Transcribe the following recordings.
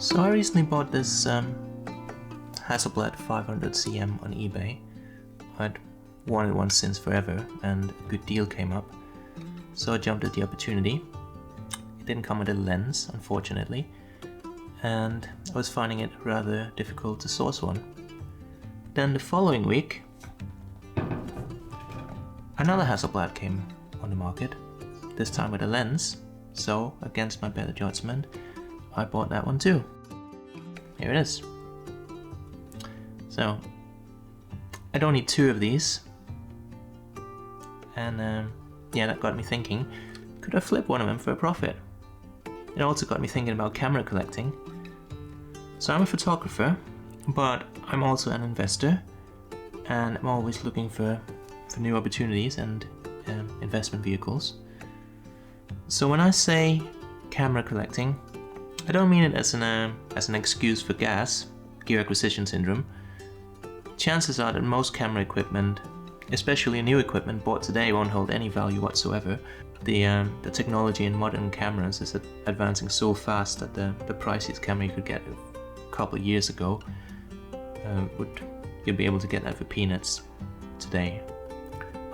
So I recently bought this Hasselblad 500 cm on eBay. I'd wanted one since forever and a good deal came up, so I jumped at the opportunity. It didn't come with a lens, unfortunately, and I was finding it rather difficult to source one. Then the following week, another Hasselblad came on the market, this time with a lens, so against my better judgment, I bought that one too. Here it is. So, I don't need two of these, and yeah, that got me thinking, could I flip one of them for a profit? It also got me thinking about camera collecting. So I'm a photographer, but I'm also an investor, and I'm always looking for new opportunities and investment vehicles. So when I say camera collecting, I don't mean it as an excuse for G.A.S, gear acquisition syndrome. Chances are that most camera equipment, especially new equipment bought today, won't hold any value whatsoever. The technology in modern cameras is advancing so fast that the priciest camera you could get a couple of years ago you'd be able to get that for peanuts today.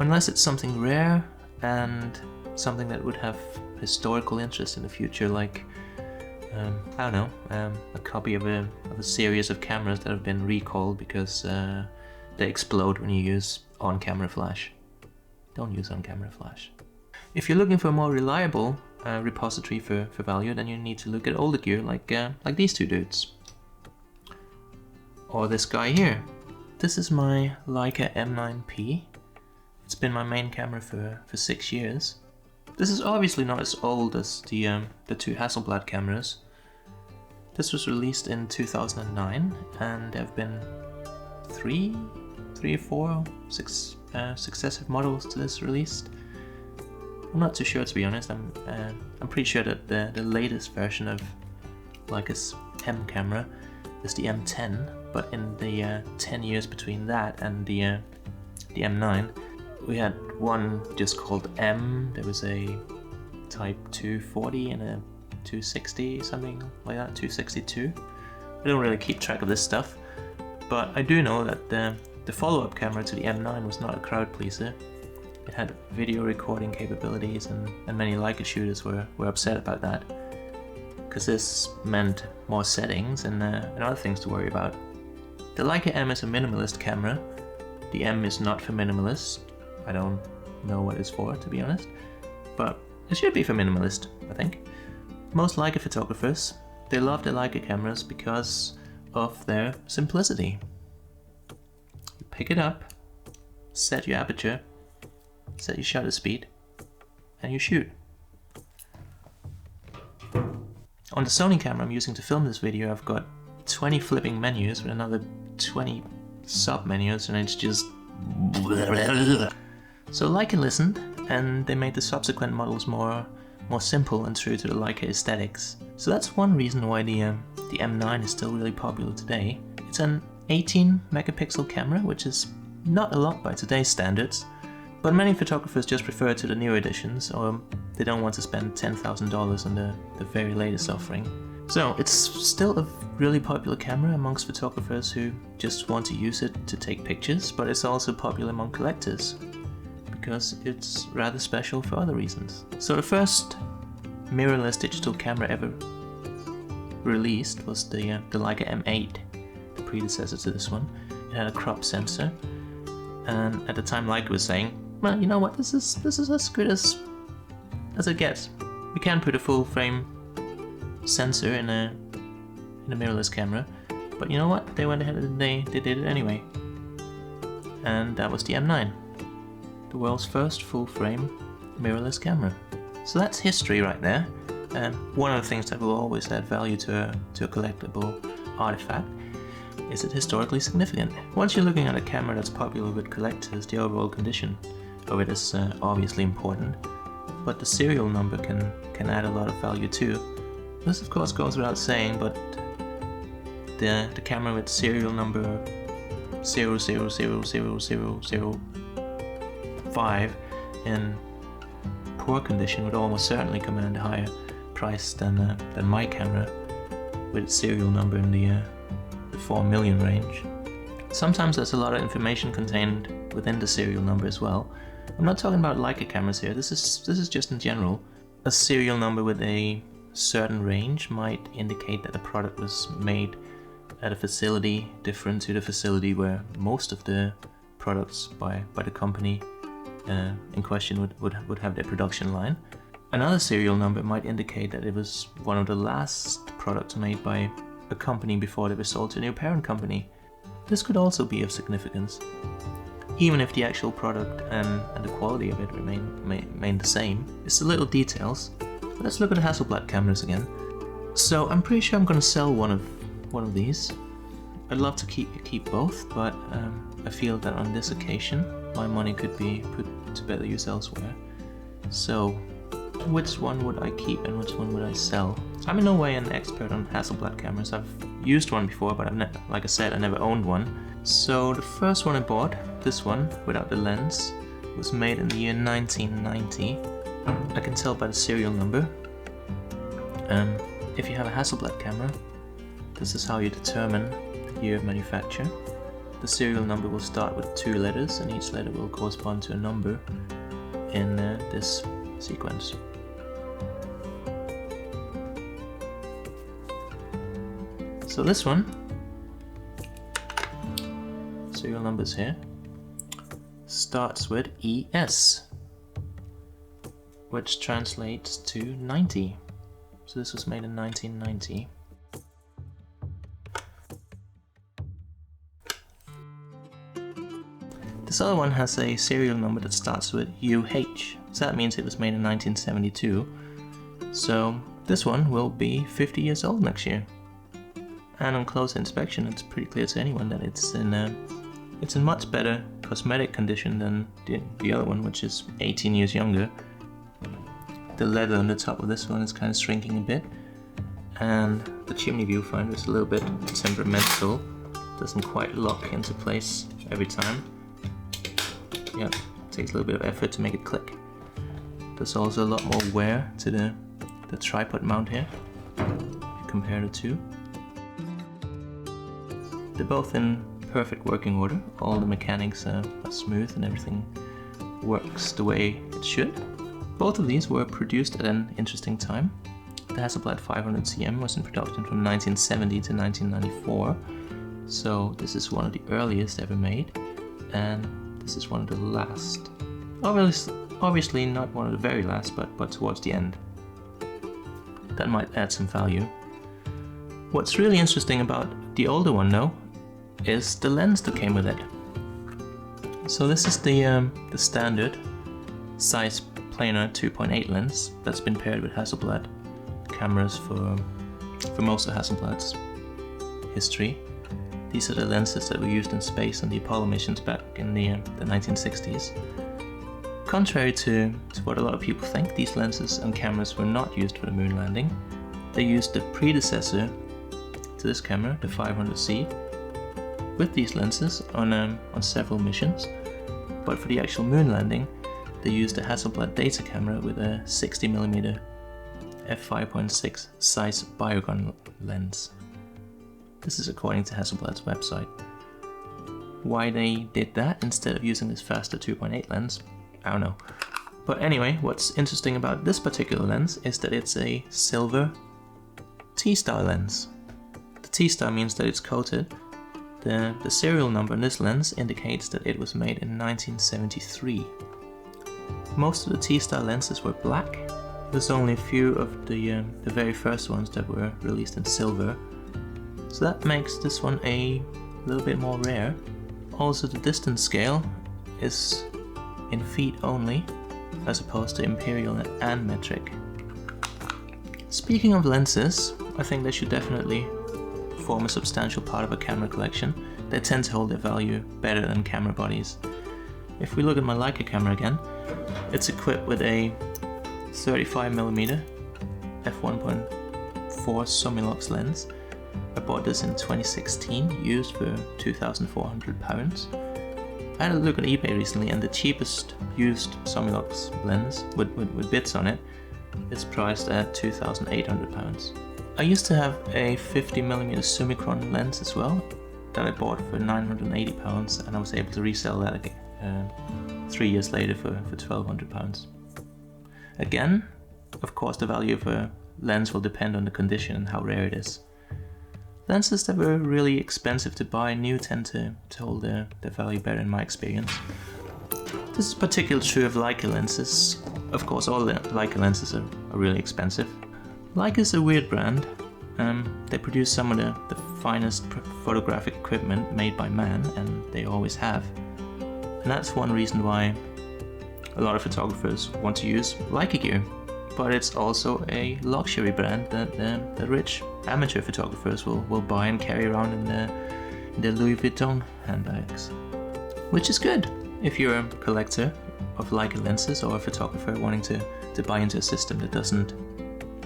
Unless it's something rare and something that would have historical interest in the future, like I don't know, a copy of a series of cameras that have been recalled because they explode when you use on-camera flash. Don't use on-camera flash. If you're looking for a more reliable repository for value, then you need to look at older gear like these two dudes. Or this guy here. This is my Leica M9-P. It's been my main camera for 6 years. This is obviously not as old as the two Hasselblad cameras. This was released in 2009, and there have been three or four, six successive models to this released. I'm not too sure, to be honest. I'm pretty sure that the latest version of Leica's M camera is the M10, but in the 10 years between that and the M9, we had one just called M. There was a Type 240 and a 260, something like that, 262. I don't really keep track of this stuff, but I do know that the follow-up camera to the M9 was not a crowd pleaser. It had video recording capabilities, and many Leica shooters were upset about that, because this meant more settings and other things to worry about. The Leica M is a minimalist camera. The M is not for minimalists. I don't know what it's for, to be honest, but it should be for minimalist, I think. Most Leica photographers, they love their Leica cameras because of their simplicity. You pick it up, set your aperture, set your shutter speed, and you shoot. On the Sony camera I'm using to film this video, I've got 20 flipping menus with another 20 sub-menus, and it's just... So Leica listened, and they made the subsequent models more simple and true to the Leica aesthetics. So that's one reason why the M9 is still really popular today. It's an 18 megapixel camera, which is not a lot by today's standards, but many photographers just prefer to the new editions, or they don't want to spend $10,000 on the very latest offering. So it's still a really popular camera amongst photographers who just want to use it to take pictures, but it's also popular among collectors because it's rather special for other reasons. So the first mirrorless digital camera ever released was the Leica M8, the predecessor to this one. It had a crop sensor, and at the time Leica was saying, well, you know what, this is as good as it gets. We can put a full frame sensor in a mirrorless camera, but you know what, they went ahead and they did it anyway. And that was the M9, the world's first full frame mirrorless camera. So that's history right there, and one of the things that will always add value to a collectible artifact is it historically significant. Once you're looking at a camera that's popular with collectors, the overall condition of it is obviously important, but the serial number can add a lot of value too. This of course goes without saying, but the camera with serial number 00000005 in poor condition would almost certainly command a higher price than my camera. with its serial number in the 4 million range. Sometimes there's a lot of information contained within the serial number as well. I'm not talking about Leica cameras here, this is just in general. A serial number with a certain range might indicate that the product was made at a facility different to the facility where most of the products by the company in question would have their production line. Another serial number might indicate that it was one of the last products made by a company before they were sold to a new parent company. This could also be of significance, even if the actual product and the quality of it remain the same. It's the little details. Let's look at the Hasselblad cameras again. So I'm pretty sure I'm going to sell one of these. I'd love to keep both, but I feel that on this occasion my money could be put to better use elsewhere. So which one would I keep and which one would I sell? I'm in no way an expert on Hasselblad cameras. I've used one before, but like I said, I never owned one. So the first one I bought, this one without the lens, was made in the year 1990. I can tell by the serial number. If you have a Hasselblad camera, this is how you determine the year of manufacture. The serial number will start with 2 letters, and each letter will correspond to a number in this sequence. So this one, serial numbers here, starts with ES, which translates to 90. So this was made in 1990. This other one has a serial number that starts with UH, so that means it was made in 1972. So this one will be 50 years old next year. And on close inspection, it's pretty clear to anyone that it's in much better cosmetic condition than the other one, which is 18 years younger. The leather on the top of this one is kind of shrinking a bit, and the chimney viewfinder is a little bit temperamental. Doesn't quite lock into place every time. Yeah, it takes a little bit of effort to make it click. There's also a lot more wear to the tripod mount here, if you compare the two. They're both in perfect working order. All the mechanics are smooth and everything works the way it should. Both of these were produced at an interesting time. The Hasselblad 500cm was in production from 1970 to 1994, so this is one of the earliest ever made, and this is one of the last. Obviously not one of the very last, but towards the end. That might add some value. What's really interesting about the older one though is the lens that came with it. So this is the standard size planar 2.8 lens that's been paired with Hasselblad cameras for most of Hasselblad's history. These are the lenses that were used in space on the Apollo missions back in the 1960s. Contrary to what a lot of people think, these lenses and cameras were not used for the moon landing. They used the predecessor to this camera, the 500C, with these lenses on several missions, but for the actual moon landing they used a Hasselblad data camera with a 60mm f5.6 size biogon lens. This is according to Hasselblad's website. Why they did that instead of using this faster 2.8 lens, I don't know. But anyway, what's interesting about this particular lens is that it's a silver T-star lens. The T-star means that it's coated. The serial number on this lens indicates that it was made in 1973. Most of the T-star lenses were black. There's only a few of the very first ones that were released in silver. So that makes this one a little bit more rare. Also, the distance scale is in feet only, as opposed to imperial and metric. Speaking of lenses, I think they should definitely form a substantial part of a camera collection. They tend to hold their value better than camera bodies. If we look at my Leica camera again, it's equipped with a 35mm f1.4 Summilux lens. I bought this in 2016, used for £2,400. I had a look on eBay recently, and the cheapest used Summilux lens with bits on it is priced at £2,800. I used to have a 50mm Summicron lens as well that I bought for £980, and I was able to resell that again 3 years later for £1,200. Again, of course, the value of a lens will depend on the condition and how rare it is. Lenses that were really expensive to buy new tend to hold their value better in my experience. This is particularly true of Leica lenses. Of course, all the Leica lenses are really expensive. Leica is a weird brand. They produce some of the finest photographic equipment made by man, and they always have. And that's one reason why a lot of photographers want to use Leica gear. But it's also a luxury brand that the rich amateur photographers will buy and carry around in their Louis Vuitton handbags. Which is good if you're a collector of Leica lenses or a photographer wanting to buy into a system that doesn't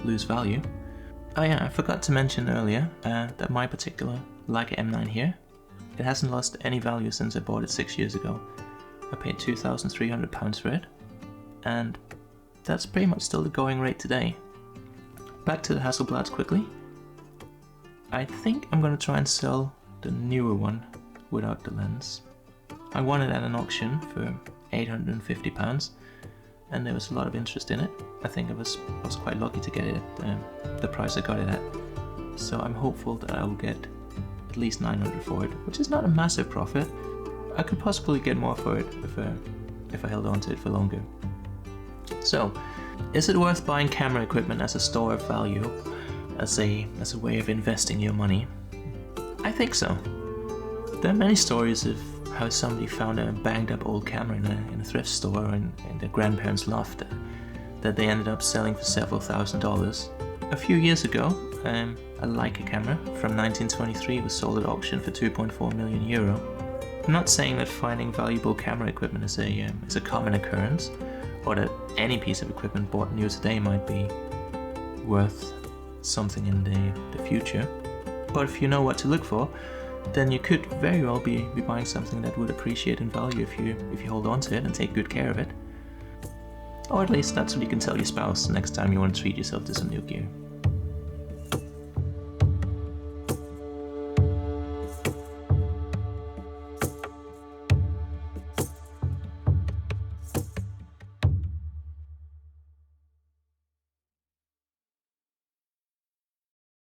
lose value. Oh yeah, I forgot to mention earlier that my particular Leica M9 here, it hasn't lost any value since I bought it 6 years ago. I paid £2,300 for it, and that's pretty much still the going rate today. Back to the Hasselblads quickly. I think I'm going to try and sell the newer one without the lens. I won it at an auction for £850, and there was a lot of interest in it. I think I was quite lucky to get it at the price I got it at. So I'm hopeful that I will get at least $900 for it, which is not a massive profit. I could possibly get more for it if I held on to it for longer. So, is it worth buying camera equipment as a store of value, as a way of investing your money? I think so. There are many stories of how somebody found a banged up old camera in a thrift store or in their grandparents' loft that they ended up selling for several $1,000s. A few years ago, a Leica camera from 1923 was sold at auction for €2.4 million. I'm not saying that finding valuable camera equipment is a common occurrence, or that any piece of equipment bought new today might be worth something in the future. But if you know what to look for, then you could very well be buying something that would appreciate in value if you hold on to it and take good care of it. Or at least that's what you can tell your spouse the next time you want to treat yourself to some new gear.